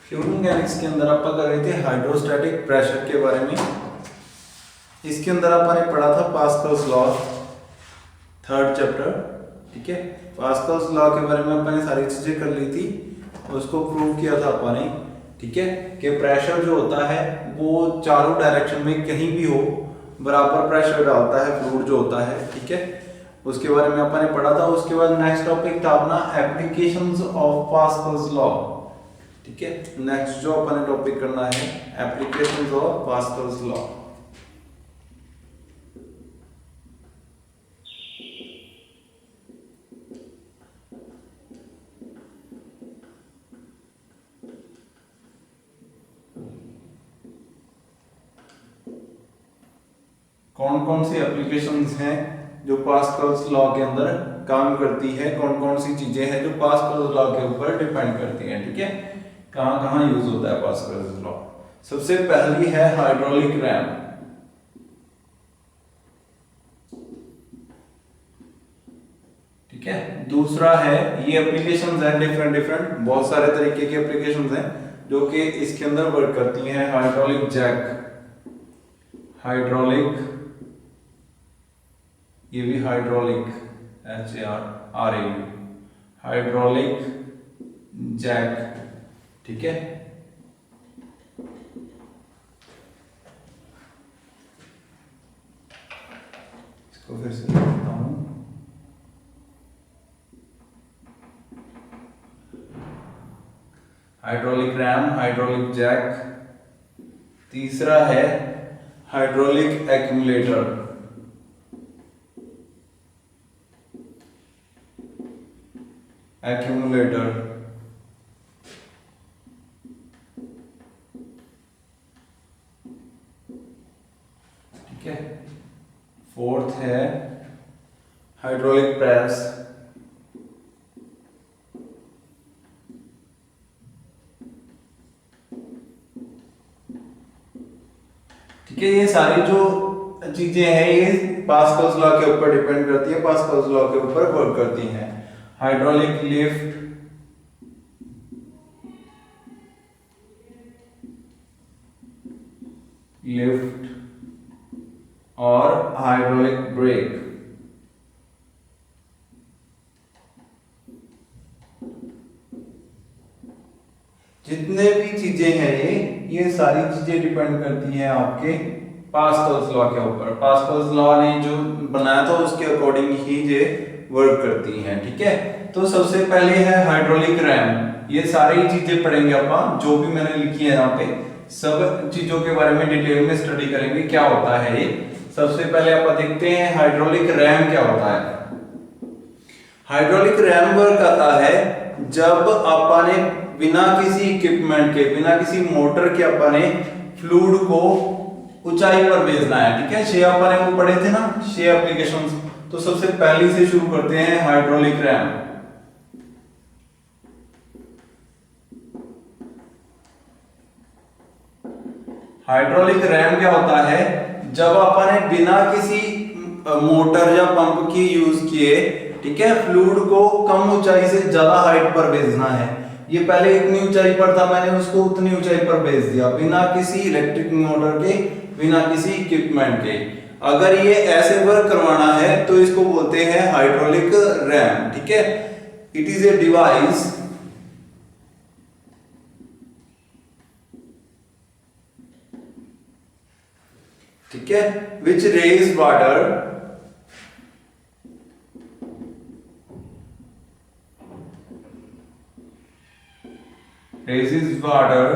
Fluid mechanics के अंदर अपन कर रहे थे हाइड्रोस्टैटिक प्रेशर के बारे में। इसके अंदर अपन ने पढ़ा था पास्कल्स लॉ, थर्ड चैप्टर। ठीक है, पास्कल्स लॉ के बारे में अपन ने सारी चीजें कर ली थी, उसको प्रूव किया था अपन ने। ठीक है, कि प्रेशर जो होता है वो चारों डायरेक्शन में कहीं भी हो बराबर प्रेशर डालता है फ्लूइड जो होता है। ठीक है, उसके बारे में अपन ने पढ़ा था। उसके बाद नेक्स्ट टॉपिक था अपना एप्लीकेशंस ऑफ पास्कल्स लॉ। ठीक है, नेक्स्ट जो अपन ने टॉपिक करना है एप्लीकेशंस ऑफ पास्कल्स लॉ। कौन कौन सी एप्लीकेशंस हैं जो पास्कल्स लॉ के अंदर काम करती है, कौन कौन सी चीजें हैं जो पास्कल्स लॉ के ऊपर डिपेंड करती हैं। ठीक है, कहां कहां यूज होता है पास्कल्स लॉ। सबसे पहली है हाइड्रोलिक रैम। ठीक है, दूसरा है, ये एप्लीकेशंस हैं डिफरेंट डिफरेंट, बहुत सारे तरीके की एप्लीकेशंस हैं जो कि इसके अंदर वर्क करती हैं। हाइड्रोलिक जैक, हाइड्रोलिक, ये भी हाइड्रोलिक HAR हाइड्रोलिक जैक। ठीक है, इसको फिर से लिखता हूं। Hydraulic ram, hydraulic jack. तीसरा है हाइड्रोलिक एक्यूमुलेटर। एक्यूमुलेटर। ठीक है, फोर्थ है हाइड्रोलिक प्रेस। ठीक है, ये सारी जो चीजें हैं ये पास्कल्स लॉ के ऊपर डिपेंड करती है, पास्कल्स लॉ के ऊपर वर्क करती हैं। हाइड्रोलिक लिफ्ट, लिफ्ट और हाइड्रोलिक ब्रेक। जितने भी चीजें हैं ये सारी चीजें डिपेंड करती हैं आपके पास्कल्स लॉ के ऊपर। पास्कल्स लॉ ने जो बनाया था उसके अकॉर्डिंग ही ये वर्क करती हैं। ठीक है, तो सबसे पहले है हाइड्रोलिक रैम। ये सारी चीजें पढ़ेंगे अपन, जो भी मैंने लिखी है यहाँ पे सब चीजों के बारे में डिटेल में स्टडी करेंगे क्या होता है ये। सबसे पहले अपन देखते हैं हाइड्रोलिक रैम क्या होता है। हाइड्रोलिक रैम वर्क आता है जब अपन ने बिना किसी इक्विपमेंट के, बिना किसी मोटर के अपन ने फ्लूइड को ऊंचाई पर भेजना है। ठीक है, 6 अपन ने वो पढ़े थे ना, 6 एप्लीकेशंस। तो सबसे पहली से शुरू करते हैं हाइड्रोलिक रैम। हाइड्रोलिक रैम क्या होता है, जब अपन ने बिना किसी मोटर या पंप की यूज किए, ठीक है, फ्लूइड को कम ऊंचाई से ज्यादा हाइट पर भेजना है। ये पहले इतनी ऊंचाई पर था, मैंने उसको उतनी ऊंचाई पर भेज दिया बिना किसी इलेक्ट्रिक मोटर के, बिना किसी इक्विपमेंट के। अगर ये ऐसे वर्क करवाना है तो इसको बोलते हैं हाइड्रोलिक रैम। ठीक है, इट इज ए डिवाइस ठीक है which raise water raises water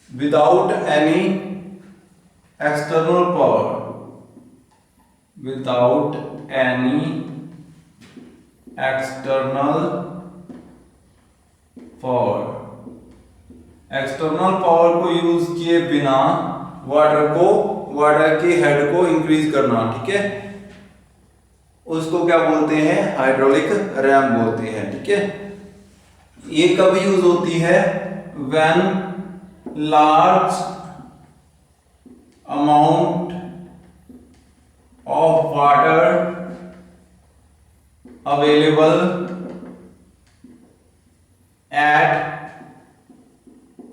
without any external power, without any external power। External power को यूज किए बिना वाटर के हेड को इंक्रीज करना। ठीक है, उसको क्या बोलते हैं, हाइड्रोलिक रैम बोलते हैं। ठीक है, ये कब यूज होती है, when large amount of water available at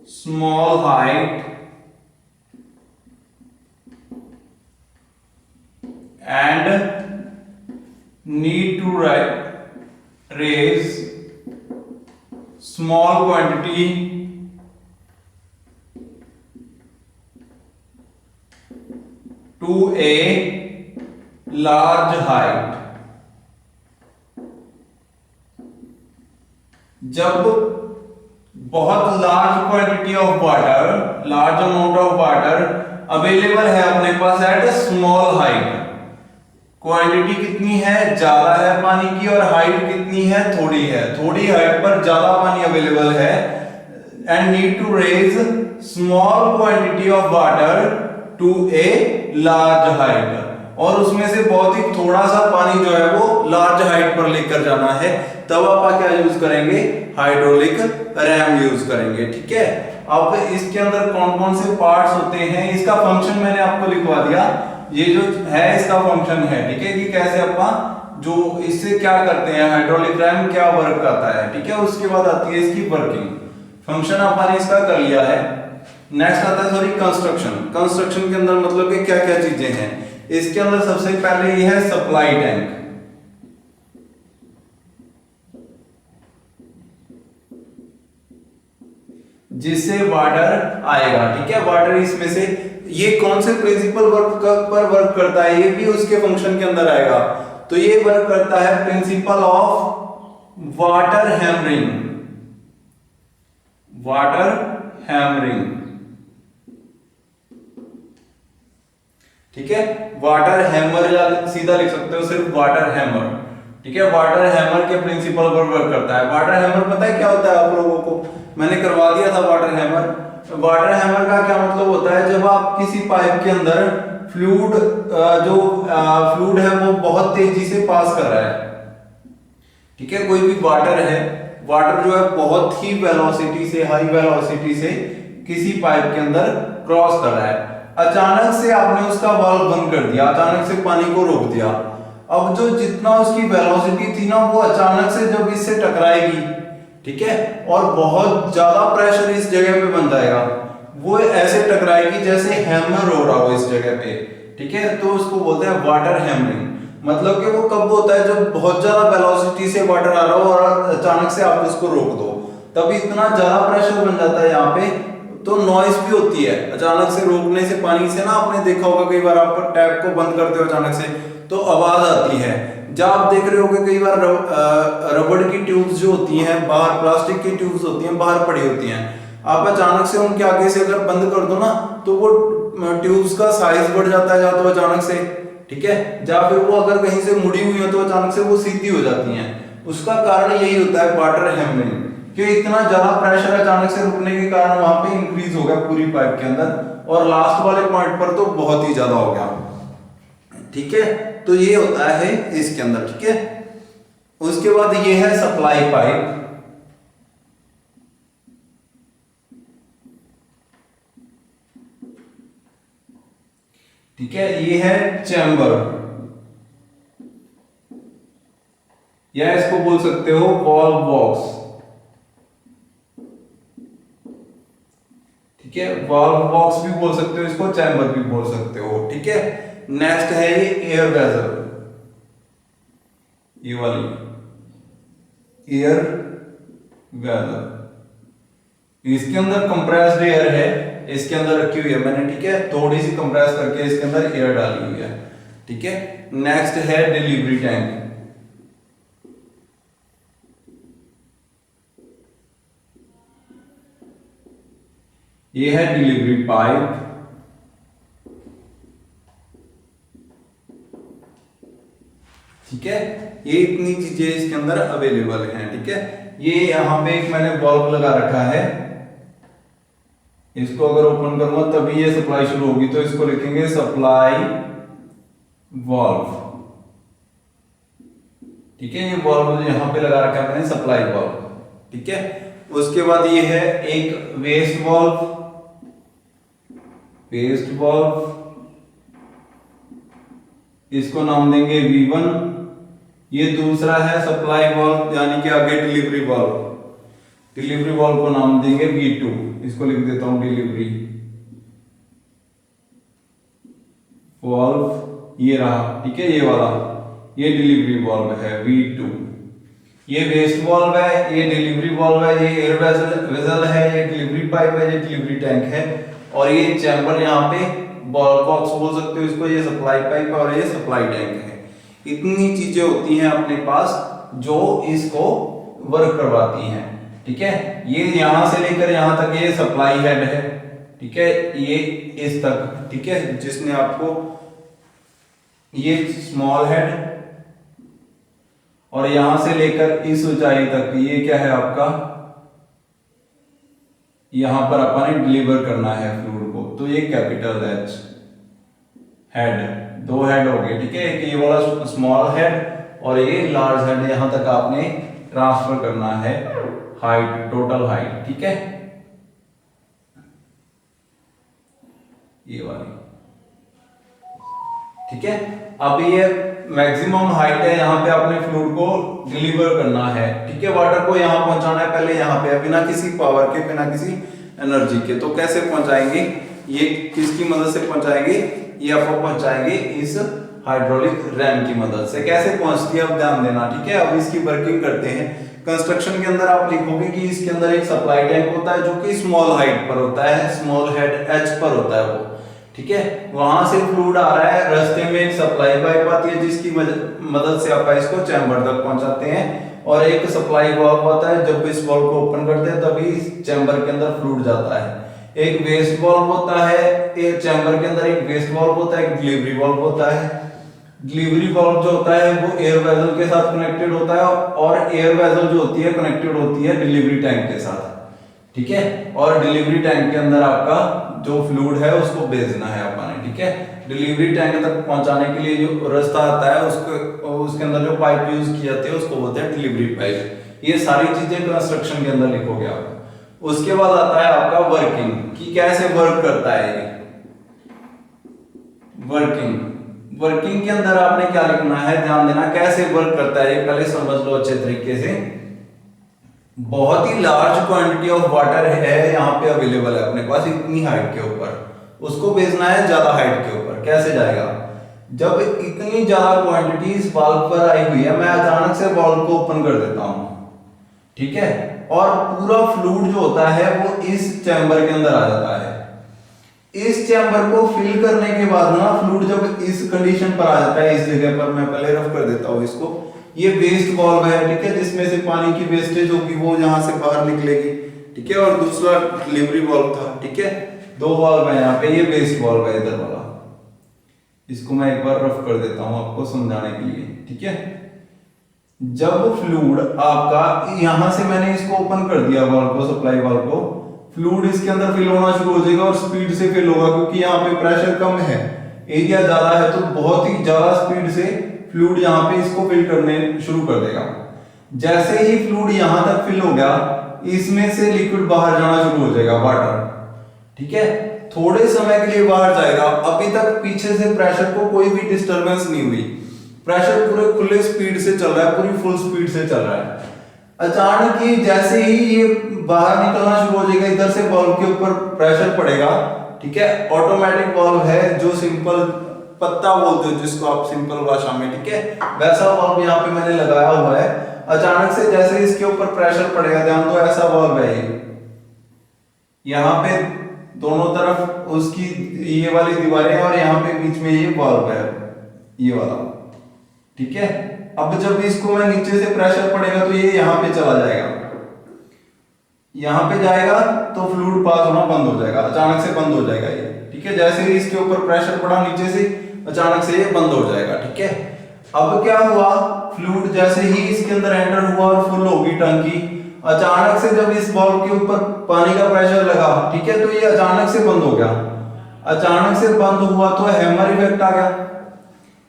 small height and need to raise small quantity to a large height। जब बहुत large quantity of water, large amount of water available है अपने पास at a small height, quantity कितनी है, ज्यादा है पानी की, और हाइट कितनी है, थोड़ी है, थोड़ी हाइट पर ज्यादा पानी अवेलेबल है, and need to raise small quantity of water to a large height, और उसमें से बहुत ही थोड़ा सा पानी जो है वो लार्ज हाइट पर लेकर जाना है, तब आप क्या यूज करेंगे, हाइड्रोलिक रैम यूज करेंगे। ठीक है, अब इसके अंदर कौन कौन से पार्ट्स होते हैं, इसका फंक्शन मैंने आपको लिखवा दिया, ये जो है इसका फंक्शन है। ठीक है, कि कैसे अपन जो इससे क्या करते हैं, हाइड्रोलिक रैम क्या वर्क करता है। ठीक है, उसके बाद आती है इसकी वर्किंग, फंक्शन अपन ने इसका कर लिया है। नेक्स्ट आता है सॉरी कंस्ट्रक्शन। कंस्ट्रक्शन के अंदर मतलब कि क्या क्या चीजें हैं, इसके अंदर सबसे पहले ये है सप्लाई टैंक, जिससे वाटर आएगा। ठीक है, वाटर इसमें से, ये कौन से प्रिंसिपल पर वर्क करता है, ये भी उसके फंक्शन के अंदर आएगा। तो ये वर्क करता है principle of water hammering, water hammering. ठीक है, वाटर हैमर, या सीधा लिख सकते हो सिर्फ वाटर हैमर। ठीक है, वाटर हैमर के प्रिंसिपल पर वर्क करता है। वाटर हैमर पता है क्या होता है आप लोगों को, मैंने करवा दिया था वाटर हैमर। वाटर हैमर का क्या मतलब होता है, जब आप किसी पाइप के अंदर फ्लूइड फ्लूइड है वो बहुत तेजी से पास कर रहा है। ठीक है, कोई भी वाटर है, वाटर जो है बहुत ही वेलोसिटी से, हाई वेलोसिटी से किसी पाइप के अंदर क्रॉस कर रहा है, अचानक से आपने उसका वाल्व बंद कर दिया, अचानक से पानी को रोक दिया। अब जो जितना उसकी वेलोसिटी थी ना, वो अचानक से जब इससे टकराएगी, ठीक है, और बहुत ज्यादा प्रेशर इस जगह पे बन जाएगा, वो ऐसे टकराएगी जैसे हैमर हो रहा हो इस जगह पे। ठीक है, तो उसको बोलते हैं वाटर हैमरिंग। मतलब कि वो कब होता है, जब बहुत ज्यादा वेलोसिटी से वाटर आ रहा हो और अचानक से आप उसको रोक दो, तब इतना ज्यादा प्रेशर बन जाता है यहाँ पे, तो नॉइस भी होती है। अचानक से रोकने से पानी से ना, आपने देखा होगा कई बार आप टैप को बंद करते हो अचानक से, तो आवाज आती है। जब आप देख रहे होगे कई बार रबड़ की ट्यूब्स जो होती हैं बाहर, प्लास्टिक की ट्यूब्स होती हैं बाहर पड़ी होती हैं, आप अचानक से उनके आगे से अगर बंद कर दो ना, तो वो ट्यूब्स का साइज बढ़ जाता है, या तो अचानक से, ठीक है, या फिर वो अगर कहीं से मुड़ी हुई है तो अचानक से वो सीधी हो जाती हैं। उसका कारण यही होता है वाटर हैमरिंग, कि इतना ज्यादा प्रेशर अचानक से रुकने के कारण वहां पे इंक्रीज हो गया पूरी पाइप के अंदर, और लास्ट वाले पॉइंट पर तो बहुत ही ज्यादा हो गया। ठीक है, तो ये होता है इसके अंदर। ठीक है, उसके बाद ये है सप्लाई पाइप। ठीक है, ये है चैम्बर, या इसको बोल सकते हो वॉल्व बॉक्स। ठीक है, वॉल्व बॉक्स भी बोल सकते हो इसको, चैम्बर भी बोल सकते हो। ठीक है, नेक्स्ट है ये एयर वेसल, ये वाली एयर वेसल, इसके अंदर कंप्रेस्ड एयर है, इसके अंदर रखी हुई है मैंने। ठीक है, थोड़ी सी कंप्रेस करके इसके अंदर एयर डाली हुई है। ठीक है, नेक्स्ट है डिलीवरी टैंक। ये है डिलीवरी पाइप। ठीक है, ये इतनी चीजें इसके अंदर अवेलेबल हैं। ठीक है, ये यहां पे एक मैंने बल्ब लगा रखा है, इसको अगर ओपन करूंगा तभी ये सप्लाई शुरू होगी, तो इसको लिखेंगे सप्लाई वाल्व। ठीक है, ये वाल्व यहां पे लगा रखा है मैंने, सप्लाई वाल्व। ठीक है, उसके बाद ये है एक वेस्ट वाल्व, वेस्ट वाल्व, इसको नाम देंगे V1। ये दूसरा है सप्लाई वाल्व, यानी कि आगे डिलीवरी वाल्व। डिलीवरी वाल्व को नाम देंगे V2, इसको लिख देता हूं डिलीवरी वाल्व, ये रहा, ठीक है, ये वाला, ये डिलीवरी वाल्व है V2। ये वेस्ट वाल्व है, ये डिलीवरी वाल्व है, ये एयर वेसल है, ये डिलीवरी पाइप है, ये डिलीवरी टैंक है, और ये चैम्बर यहाँ पे बॉल बॉक्स बोल सकते हो इसको, ये सप्लाई पाइप और ये सप्लाई टैंक है। इतनी चीजें होती हैं अपने पास जो इसको वर्क करवाती हैं, ठीक है। ये यहां से लेकर यहां तक ये सप्लाई हेड है, ठीक है, ये इस तक, ठीक है, जिसने आपको ये स्मॉल हेड, और यहां से लेकर इस ऊंचाई तक ये क्या है आपका, यहां पर अपन डिलीवर करना है फ्लूइड को, तो ये कैपिटल H हेड, दो हेड हो गए, ठीक है, एक ये वाला स्मॉल हेड और ये लार्ज हेड, यहां तक आपने ट्रांसफर करना है हाइट, टोटल हाइट, ठीक है, ये वाली, ठीक है। अब ये मैक्सिमम हाइट है, यहाँ पे आपने फ्लूइड को डिलीवर करना है, ठीक है, वाटर को यहाँ पहुंचाना है, पहले यहाँ पे बिना किसी पावर के, बिना किसी एनर्जी के। तो कैसे पहुंचाएंगे, ये किसकी मदद से पहुंचाएंगे, ये आपको पहुंचाएंगे इस हाइड्रोलिक रैम की मदद से। कैसे पहुंचती है अब ध्यान देना, ठीक है। अब इसकी वर्किंग करते हैं। कंस्ट्रक्शन के अंदर आप लिखोगे कि इसके अंदर एक सप्लाई टैंक होता है जो कि स्मॉल हाइट पर होता है, स्मॉल हेड H पर होता है वो, ठीक है। वहां से फ्लूइड आ रहा है, रास्ते में एक सप्लाई पाइप आती है जिसकी मदद से आप इसको चैम्बर तक पहुंचाते हैं, और एक सप्लाई वाल्व आता है, जब इस वाल्व को ओपन करते हैं तभी चैम्बर के अंदर फ्लूइड जाता है। एक वेस्ट वाल्व होता है, एक चैम्बर के अंदर एक वेस्ट वाल्व होता है, एक डिलीवरी वाल्व होता है। डिलीवरी वाल्व जो होता है वो एयर वेसल के साथ कनेक्टेड होता है, और एयर वेसल जो होती है कनेक्टेड होती है डिलीवरी टैंक के साथ, ठीक है। और डिलीवरी टैंक के अंदर आपका जो फ्लूइड है उसको भेजना है अपन ने, ठीक है। डिलीवरी टैंक तक पहुंचाने के लिए जो रास्ता आता है उसके अंदर जो पाइप यूज की जाती है उसको बोलते हैं डिलीवरी पाइप। ये सारी चीजें कंस्ट्रक्शन के अंदर लिखोगे आप। उसके बाद आता है आपका वर्किंग, कि कैसे वर्क करता है ये वर्किंग के अंदर आपने क्या लिखना है, ध्यान देना, कैसे वर्क करता है ये पहले समझ लो अच्छे तरीके से। बहुत ही लार्ज क्वांटिटी ऑफ वाटर है यहाँ पे अवेलेबल है अपने पास, इतनी हाइट के ऊपर, उसको भेजना है ज्यादा हाइट के ऊपर। कैसे जाएगा, जब इतनी ज्यादा क्वांटिटी इस वाल्व पर आई हुई है, मैं अचानक से वाल्व को ओपन कर देता हूं, ठीक है, और पूरा फ्लूइड जो होता है वो इस चैम्बर के अंदर आ जाता है। इस चैम्बर को फिल करने के बाद ना फ्लूइड जब इस कंडीशन पर आ जाता है, इस जगह पर मैं पहले रफ कर देता हूं इसको, ये वेस्ट वाल्व है, ठीक है, जिसमें से पानी की वेस्टेज होगी वो यहां से बाहर निकलेगी, ठीक है, और दूसरा डिलीवरी वाल्व था, ठीक है, दो वाल्व है यहाँ पे, ये वेस्ट वाल्व है इधर वाला, इसको मैं एक बार रफ कर देता हूं आपको समझाने के लिए, ठीक है। जब फ्लूइड आपका यहां से मैंने इसको ओपन कर दिया वाल्व को, सप्लाई वाल्व को, फ्लूइड इसके अंदर फिल होना शुरू हो जाएगा और स्पीड से फिल होगा, क्योंकि यहाँ पे प्रेशर कम है, एरिया ज्यादा है, तो बहुत ही ज्यादा स्पीड से फ्लूइड यहाँ पे इसको फिल करने शुरू कर देगा। जैसे ही फ्लूइड यहां तक फिल हो गया, इसमें से लिक्विड बाहर जाना शुरू हो जाएगा, वाटर, ठीक है, थोड़े समय के लिए बाहर जाएगा। अभी तक पीछे से प्रेशर को कोई भी डिस्टरबेंस नहीं हुई, प्रेशर पूरे खुले स्पीड से चल रहा है, पूरी फुल स्पीड से चल रहा है। अचानक ही जैसे ही ये बाहर निकलना शुरू हो जाएगा, इधर से वाल्व के ऊपर प्रेशर पड़ेगा, ठीक है, ऑटोमेटिक वाल्व है जो सिंपल पत्ता बोलते हो जिसको आप सिंपल भाषा में, ठीक है, वैसा वाल्व यहाँ पे मैंने लगाया हुआ है। अचानक से जैसे इसके ऊपर प्रेशर पड़ेगा, ध्यान दो, ऐसा वाल्व है ये, यहाँ पे दोनों तरफ उसकी ये वाली दीवारें और यहाँ पे बीच में ये वाल्व है, ये वाला, ठीक है। अब जब इसको मैं नीचे से प्रेशर पड़ेगा तो ये यहाँ पे चला जाएगा, यहाँ पे जाएगा तो फ्लूइड पास होना बंद हो जाएगा, अचानक से बंद हो जाएगा ये, ठीक है। जैसे ही इसके ऊपर प्रेशर पड़ा नीचे से, अचानक से ये बंद हो जाएगा, ठीक है। अब क्या हुआ, फ्लूइड जैसे ही इसके अंदर एंटर हुआ और फुल होगी टंकी, अचानक से जब इस वाल्व के ऊपर पानी का प्रेशर लगा, ठीक है, तो ये अचानक से बंद हो गया। अचानक से बंद हुआ तो हैमर इफेक्ट आ गया।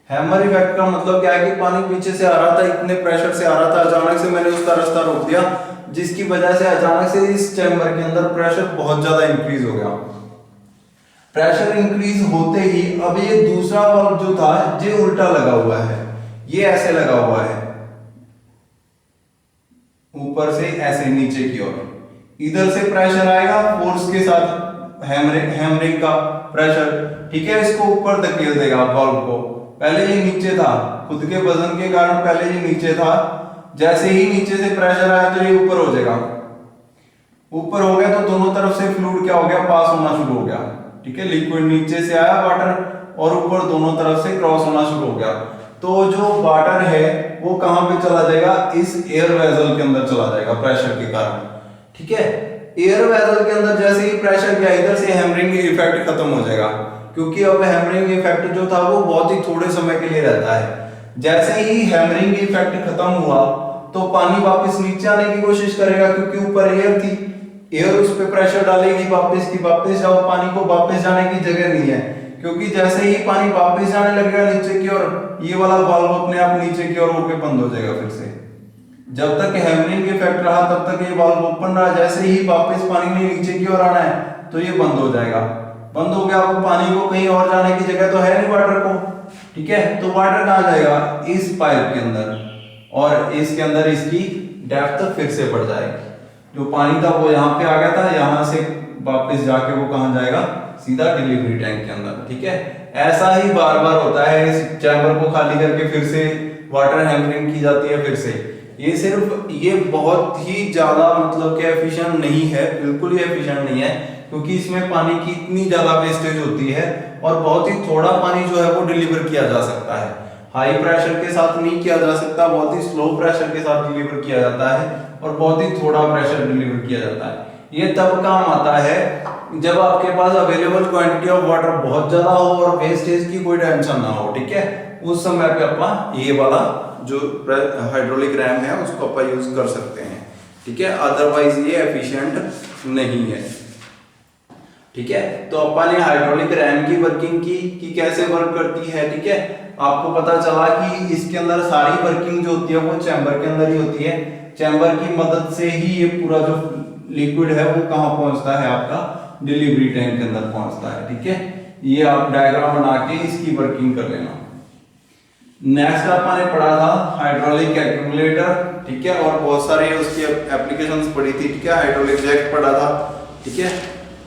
हैमर इफेक्ट का मतलब क्या है कि पानी पीछे से आ रहा था, इतने प्रेशर से आ रहा था, अचानक से मैंने उसका रास्ता रोक दिया, जिसकी वजह से अचानक से इस चैम्बर के अंदर प्रेशर बहुत ज्यादा इंक्रीज हो गया। प्रेशर इंक्रीज होते ही अब ये दूसरा वाल्व जो था ये उल्टा लगा हुआ है, ये ऐसे लगा हुआ है, ऊपर से ऐसे नीचे की ओर, इधर से प्रेशर आएगा फोर्स के साथ, हैमरिंग का प्रेशर, ठीक है, इसको ऊपर धकेल देगा वाल्व को। पहले ये नीचे था, खुद के वजन के कारण पहले ये नीचे था, जैसे ही नीचे से प्रेशर आया तो ये ऊपर हो जाएगा। ऊपर हो गया तो दोनों तरफ से फ्लूइड क्या हो गया, पास होना शुरू हो गया, ठीक है। लिक्विड नीचे से आया वाटर और ऊपर दोनों तरफ से क्रॉस होना शुरू हो गया। तो जो वाटर है वो कहां पे चला जाएगा, इस एयर वेसल के अंदर चला जाएगा प्रेशर के कारण, ठीक है। एयर वेसल के अंदर जैसे ही प्रेशर गया, इधर से हैमरिंग इफेक्ट खत्म हो जाएगा, क्योंकि अब हैमरिंग इफेक्ट जो था वो बहुत ही थोड़े समय के लिए रहता है। जैसे ही हैमरिंग इफेक्ट खत्म हुआ तो पानी वापस नीचे आने की कोशिश करेगा, क्योंकि ऊपर एयर थी, एयर उस पे प्रेशर डालेगी वापस की वापस जाओ, पानी को वापस जाने की जगह नहीं है, क्योंकि जैसे ही पानी वापस जाने लगेगा नीचे की ओर, ये वाला वाल्व अपने आप नीचे की ओर होकर बंद हो जाएगा फिर से। जब तक हैमरिंग इफेक्ट रहा तब तक ये वाल्व ओपन रहा, जैसे ही वापस पानी ने नीचे की ओर आना है तो ये बंद हो जाएगा। बंद हो गया, अब पानी को कहीं और जाने की जगह तो है नहीं वाटर को, ठीक है। तो वाटर कहां जाएगा, इस पाइप के अंदर, और इसके अंदर इसकी डेप्थ फिर से बढ़ जाएगी। जो पानी था वो यहाँ पे आ गया था, यहाँ से वापस जाके वो कहां जाएगा, सीधा डिलीवरी टैंक के अंदर, ठीक है। ऐसा ही बार बार होता है, इस चैम्बर को खाली करके फिर से वाटर हैमरिंग की जाती है फिर से। ये बहुत ही ज्यादा मतलब कि एफिशिएंट नहीं है, बिल्कुल ही एफिशिएंट नहीं है, क्योंकि इसमें पानी की इतनी ज्यादा वेस्टेज होती है और बहुत ही थोड़ा पानी जो है वो डिलीवर किया जा सकता है। हाई प्रेशर के साथ नहीं किया जा सकता, बहुत ही स्लो प्रेशर के साथ डिलीवर किया जाता है और बहुत ही थोड़ा प्रेशर डिलीवर किया जाता है। ये तब काम आता है जब आपके पास अवेलेबल क्वांटिटी ऑफ वाटर बहुत ज्यादा हो और वेस्टेज की कोई टेंशन ना हो, ठीक है। उस समय पे अपन ये वाला जो हाइड्रोलिक रैम है उसको अपन यूज कर सकते हैं, ठीक है। अदरवाइज ये एफिशिएंट नहीं है, ठीक है। तो अपन ने हाइड्रोलिक रैम की वर्किंग की कैसे वर्क करती है, ठीक है। आपको पता चला कि इसके अंदर सारी वर्किंग जो होती है वो चैम्बर के अंदर ही होती है। चैम्बर की मदद से ही ये पूरा जो लिक्विड है वो कहां पहुंचता है, आपका डिलीवरी टैंक के अंदर पहुंचता है, ठीक है। ये आप डायग्राम बना के इसकी वर्किंग कर लेना। नेक्स्ट आपने पढ़ा था हाइड्रोलिक एक्यूमुलेटर, ठीक है, और बहुत सारे उसकी एप्लीकेशंस पढ़ी थी, ठीक है। हाइड्रोलिक जैक पढ़ा था, ठीक है।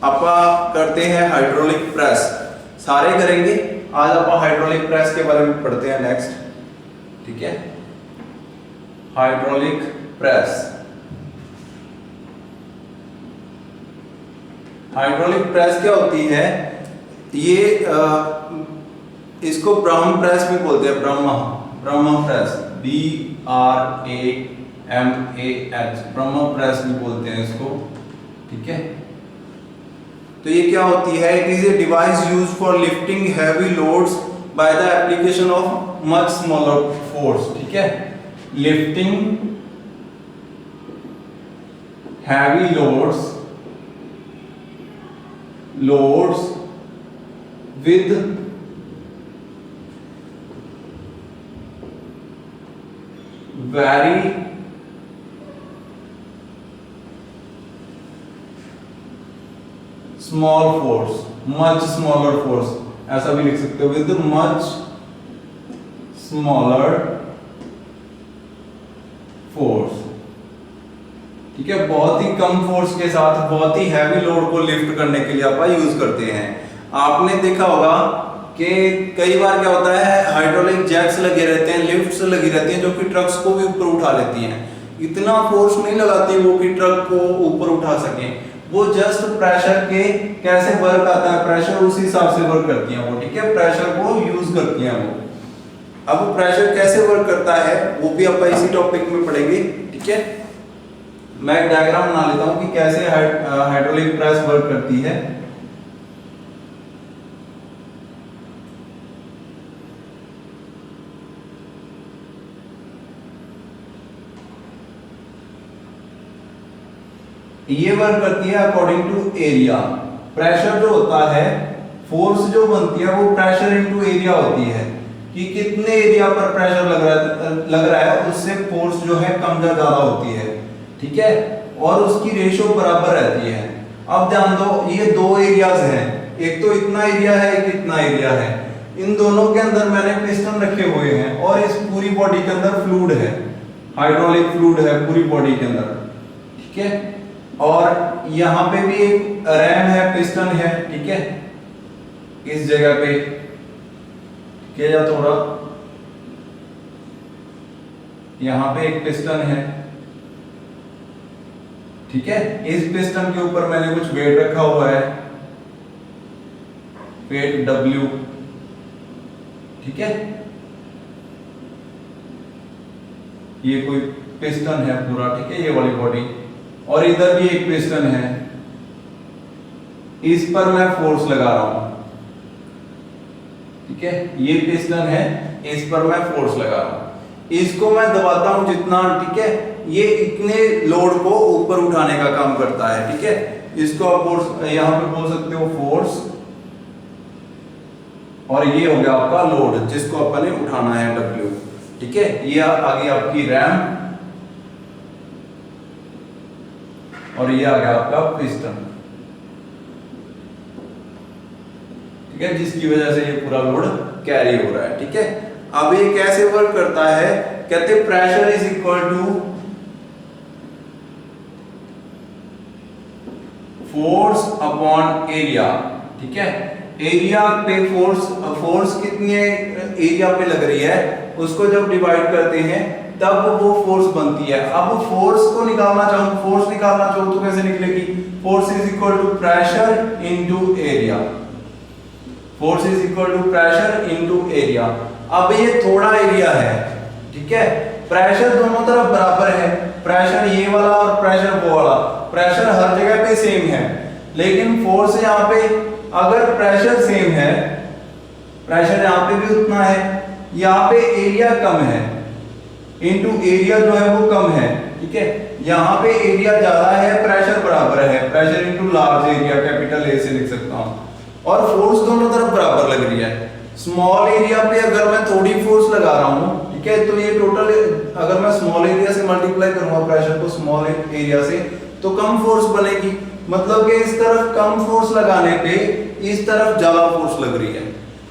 आप करते हैं हाइड्रोलिक प्रेस, सारे करेंगे। आज आप हाइड्रोलिक प्रेस के बारे में पढ़ते हैं नेक्स्ट, ठीक है। हाइड्रोलिक प्रेस, हाइड्रोलिक प्रेस क्या होती है, ये इसको ब्रह्म प्रेस भी बोलते हैं, ब्रह्म प्रेस, BRAMAH, ब्रह्म प्रेस भी बोलते हैं इसको, ठीक है। तो ये क्या होती है, it is a device used for lifting heavy loads by the application of much smaller force, ठीक है। Lifting heavy loads with very small force, much smaller force, ऐसा भी लिख सकते हो, with much smaller force, ठीक है। बहुत ही कम फोर्स के साथ बहुत ही हैवी लोड को लिफ्ट करने के लिए आप यूज करते हैं। आपने देखा होगा कि कई बार क्या होता है, हाइड्रोलिक जैक्स लगे रहते हैं, लिफ्ट्स लगी रहती हैं जो कि ट्रक्स को भी ऊपर उठा लेती हैं। इतना फोर्स नहीं लगाती वो कि ट्रक को ऊपर उठा सके, वो जस्ट प्रेशर के कैसे वर्क आता है, प्रेशर उस हिसाब से वर्क करती हैं वो, ठीक है। प्रेशर को यूज करती हैं वो। अब प्रेशर कैसे वर्क करता है वो भी अपन इसी टॉपिक में पढ़ेंगे, ठीक है। मैं एक डायग्राम बना लेता हूं कि कैसे हाइड्रोलिक प्रेस वर्क करती है। ये वर्क करती है अकॉर्डिंग टू एरिया। प्रेशर जो होता है, फोर्स जो बनती है वो प्रेशर इनटू एरिया होती है, कि कितने एरिया पर प्रेशर लग रहा है उससे फोर्स जो है कम या ज्यादा होती है, ठीक है। और उसकी रेशो बराबर रहती है। अब ध्यान दो, ये दो एरियाज हैं, एक तो इतना एरिया है, एक इतना एरिया है। इन दोनों के अंदर मैंने पिस्टन रखे हुए हैं और इस पूरी बॉडी के अंदर फ्लूइड है, हाइड्रोलिक फ्लूइड है पूरी बॉडी के अंदर, ठीक है। और यहाँ पे भी एक रैम है, पिस्टन है, ठीक है, इस जगह पे किया जा थोड़ा, यहाँ पे एक पिस्टन है, ठीक है। इस पिस्टन के ऊपर मैंने कुछ वेट रखा हुआ है, वेट W, ठीक है। ये कोई पिस्टन है पूरा, ठीक है, ये वाली बॉडी, और इधर भी एक पिस्टन है, इस पर मैं फोर्स लगा रहा हूं, ठीक है। ये पिस्टन है, इस पर मैं फोर्स लगा रहा हूं, इसको मैं दबाता हूं जितना, ठीक है, ये इतने लोड को ऊपर उठाने का काम करता है, ठीक है। इसको आप फोर्स यहां पे बोल सकते हो फोर्स, और ये हो गया आपका लोड जिसको अपन ने उठाना है W, ठीक है। ये आगे आपकी रैम, और ये आ गया आपका पिस्टन, ठीक है, जिसकी वजह से ये पूरा लोड कैरी हो रहा है, ठीक है। अब ये कैसे वर्क करता है, कहते हैं pressure is equal to force upon area, ठीक है। एरिया पे फोर्स कितनी एरिया पे लग रही है, उसको जब डिवाइड करते हैं तब वो फोर्स बनती है। अब फोर्स को निकालना चाहूं, फोर्स निकालना चाहूं तो कैसे निकलेगी, force is equal to pressure into area, force is equal to pressure into area. अब ये थोड़ा एरिया है, ठीक है, प्रेशर दोनों तरफ बराबर है, प्रेशर ये वाला और प्रेशर वो वाला, प्रेशर हर जगह पे सेम है, लेकिन फोर्स यहाँ पे, अगर प्रेशर सेम है, प्रेशर यहाँ पे भी उतना है, यहाँ पे एरिया कम है, इनटू एरिया जो है वो कम है, ठीक है। यहाँ पे एरिया ज्यादा है, प्रेशर बराबर है, pressure into large area, capital A से लिख सकता हूँ, और फोर्स दोनों तरफ बराबर लग रही है। स्मॉल एरिया पे अगर मैं थोड़ी फोर्स लगा रहा हूँ, ठीक है, तो ये टोटल, अगर मैं स्मॉल एरिया से मल्टीप्लाई करूंगा प्रेशर को स्मॉल एरिया से, तो कम फोर्स बनेगी, मतलब कि इस तरफ कम फोर्स लगाने पे इस तरफ ज्यादा फोर्स लग रही है,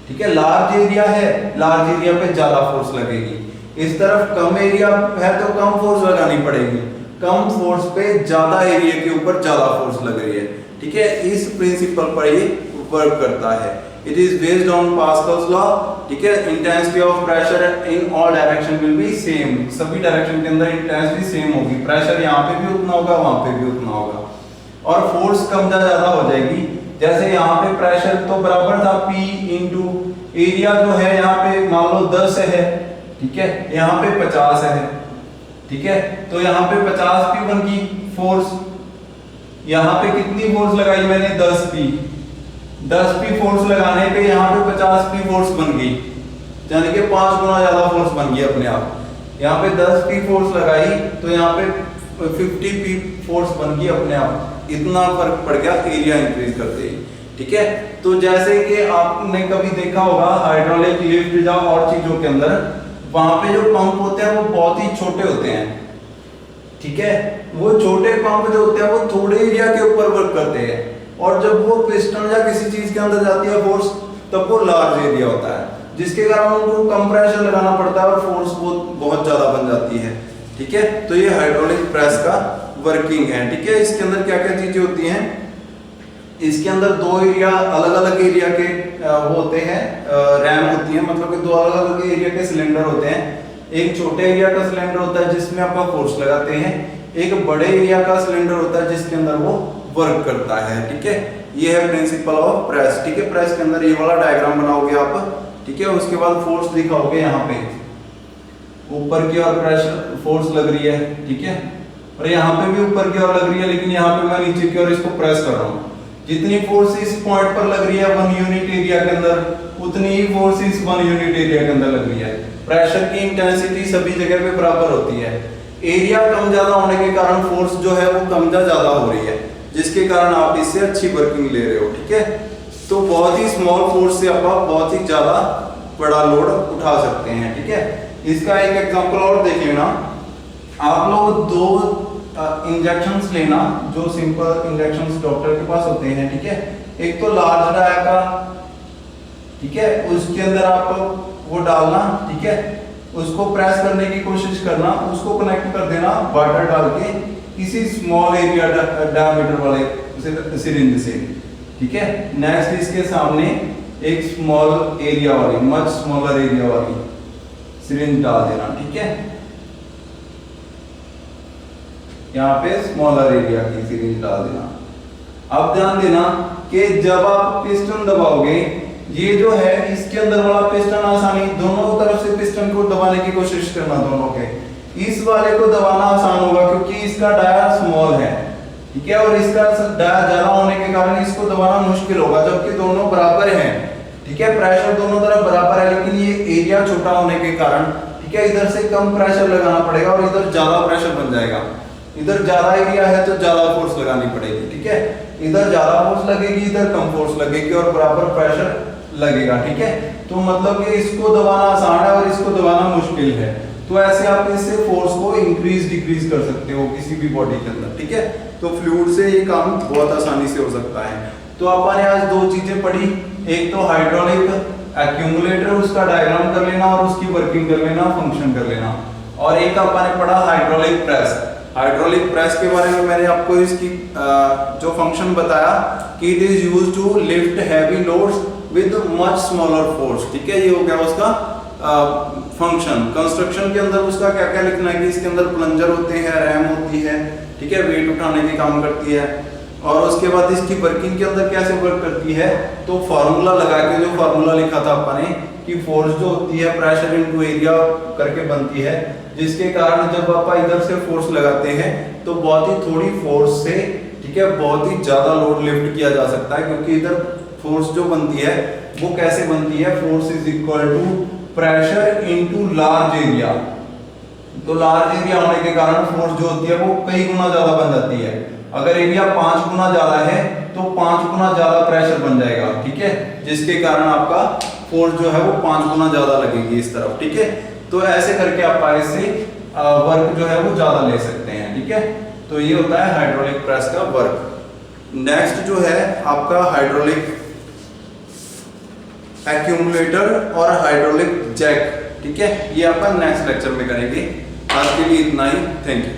ठीक है। लार्ज एरिया है, लार्ज एरिया पे ज्यादा फोर्स लगेगी, इस तरफ कम एरिया है तो कम फोर्स लगानी पड़ेगी, कम फोर्स पे ज्यादा एरिया के ऊपर ज्यादा फोर्स लग रही है, ठीक है। इस प्रिंसिपल पर ये वर्क करता है। It is based on Pascal's law, ठीक है। Intensity of pressure in all direction will be same, सभी डायरेक्शन के अंदर इंटेंसिटी सेम होगी, प्रेशर यहाँ पे भी उतना होगा, वहां पे भी उतना होगा, और फोर्स कम ज्यादा हो जाएगी। जैसे यहाँ पे प्रेशर तो बराबर था P इंटू एरिया जो है यहाँ पे मान लो 10 है, ठीक है, यहाँ पे 50 है, ठीक है, तो यहाँ पे 50 P बन गई फोर्स, यहाँ पे कितनी फोर्स लगाई मैंने 10 P फोर्स लगाने पे यहाँ पे 50 P फोर्स बन गई, यानी कि 5 गुना ज्यादा फोर्स बन गई अपने आप। यहाँ पे 10 P फोर्स लगाई तो यहाँ पे 50 P फोर्स बन गई अपने आप, इतना फर्क पड़ गया एरिया इंक्रीज करते ही, ठीक है। तो जैसे कि आपने कभी देखा होगा हाइड्रोलिक लिफ्ट या और चीजों के अंदर, वहां पे जो पंप होते हैं वो बहुत ही छोटे होते हैं, ठीक है, वो छोटे पंप जो होते हैं वो थोड़े एरिया के ऊपर वर्क करते हैं, और जब वो पिस्टन या किसी चीज के अंदर जाती है फोर्स, तब वो लार्ज एरिया होता है, जिसके कारण उनको कम प्रेशर लगाना पड़ता है और फोर्स बहुत ज्यादा बन जाती है, ठीक है। तो ये हाइड्रोलिक प्रेस का वर्किंग है, ठीक है। इसके अंदर क्या क्या चीजें होती हैं, इसके अंदर दो एरिया, अलग अलग एरिया के वो होते हैं, रैम होती है, मतलब कि दो अलग अलग एरिया के सिलेंडर होते हैं। एक छोटे एरिया का सिलेंडर होता है जिसमें आप फोर्स लगाते हैं, एक बड़े एरिया का सिलेंडर होता है जिसके अंदर वो वर्क करता है, ठीक है। ये है प्रिंसिपल ऑफ प्रेस, ठीक है। प्रेस के अंदर ये वाला डायग्राम बनाओगे आप, ठीक है, उसके बाद फोर्स दिखाओगे, यहाँ पे ऊपर की ओर प्रेशर फोर्स लग रही है, ठीक है, और यहाँ पे भी ऊपर की ओर लग रही है, लेकिन यहाँ पे मैं नीचे की ओर इसको प्रेस कर रहा हूँ। जितनी फोर्स इस पॉइंट पर लग रही है 1 यूनिट एरिया के अंदर, उतनी ही फोर्स इस 1 यूनिट एरिया के अंदर लग रही है। प्रेशर की इंटेंसिटी सभी जगह पे बराबर होती है, एरिया कम ज्यादा होने के कारण फोर्स जो है वो कम ज्यादा हो रही है, जिसके कारण आप इससे अच्छी वर्किंग ले रहे हो, ठीक है। तो बहुत ही स्मॉल फोर्स से आप बहुत ही ज्यादा बड़ा लोड उठा सकते हैं, ठीक है। इसका एक एग्जांपल और देख लेना, आप लोग दो इंजेक्शंस लेना, जो सिंपल इंजेक्शंस डॉक्टर के पास होते हैं, ठीक है। एक तो लार्ज डाया का, ठीक है, उसके अंदर आप वो डालना, ठीक है, उसको प्रेस करने की कोशिश करना, उसको कनेक्ट कर देना वाटर डाल के, किसी स्मॉल एरिया डायमीटर वाले सिरिंज से, ठीक है। नेक्स्ट इसके सामने एक स्मॉल एरिया वाली, मच स्मॉलर एरिया वाली सिरिंज डाल देना, ठीक है। यहाँ पे स्मॉलर एरिया की सिरिंज डाल देना। अब ध्यान देना कि जब आप पिस्टन दबाओगे, ये जो है इसके अंदर वाला पिस्टन आसानी, दोनों तरफ से पिस्टन को दबाने की कोशिश करना, दोनों के। इस वाले को दबाना आसान होगा क्योंकि इसका डाया स्मॉल है, ठीक है, और इसका डाया ज्यादा होने के कारण इसको दबाना मुश्किल होगा, जबकि दोनों बराबर हैं, ठीक है। प्रेशर दोनों तरफ बराबर है, लेकिन ये एरिया छोटा होने के कारण, ठीक है, इधर से कम प्रेशर लगाना पड़ेगा और इधर ज्यादा प्रेशर बन जाएगा। इधर ज्यादा एरिया है तो ज्यादा फोर्स लगानी पड़ेगी, ठीक है। इधर ज्यादा फोर्स लगेगी, इधर कम फोर्स लगेगी और बराबर प्रेशर लगेगा, ठीक है। तो मतलब कि इसको दबाना आसान है और इसको दबाना मुश्किल है। तो ऐसे आप इससे फोर्स को इंक्रीज डिक्रीज कर सकते हो किसी भी बॉडी के अंदर, ठीक है। तो फ्लूइड से ये काम बहुत आसानी से हो सकता है। तो आपने आज दो चीजें पढ़ी, एक तो हाइड्रोलिक एक्यूमुलेटर, उसका डायग्राम कर लेना और उसकी वर्किंग कर लेना, फंक्शन कर लेना, और एक आपने पढ़ा हाइड्रोलिक प्रेस। हाइड्रोलिक प्रेस के बारे में मैंने आपको इसकी जो फंक्शन बताया कि it is used to lift heavy loads with much smaller force, ठीक है। ये हो गया उसका फंक्शन। कंस्ट्रक्शन के अंदर उसका क्या क्या लिखना है कि इसके अंदर प्लंजर होते हैं, रैम होती है, ठीक है, वेट उठाने के काम करती है। और उसके बाद इसकी वर्किंग के अंदर कैसे वर्क करती है, तो फार्मूला लगा के, जो फार्मूला लिखा था अपने कि फोर्स जो होती है प्रेशर इनटू एरिया करके बनती है, जिसके कारण जब आप इधर से फोर्स लगाते हैं तो बहुत ही थोड़ी फोर्स से, ठीक है, बहुत ही ज्यादा लोड लिफ्ट किया जा सकता है, क्योंकि इधर फोर्स जो बनती है वो कैसे बनती है, force is equal to pressure into large area. तो लार्ज एरिया होने के कारण फोर्स जो होती है वो कई गुना ज्यादा बन जाती है। अगर एरिया 5 गुना ज्यादा है तो 5 गुना ज्यादा प्रेशर बन जाएगा, ठीक है, जिसके कारण आपका फोर्स जो है वो 5 गुना ज्यादा लगेगी इस तरफ, ठीक है। तो ऐसे करके आप इससे वर्क जो है वो ज्यादा ले सकते हैं, ठीक है। तो ये होता है हाइड्रोलिक प्रेस का वर्क। नेक्स्ट जो है आपका हाइड्रोलिक एक्यूमुलेटर और हाइड्रोलिक जैक, ठीक है, ये अपन नेक्स्ट लेक्चर में करेंगे। आज के लिए इतना ही, थैंक यू।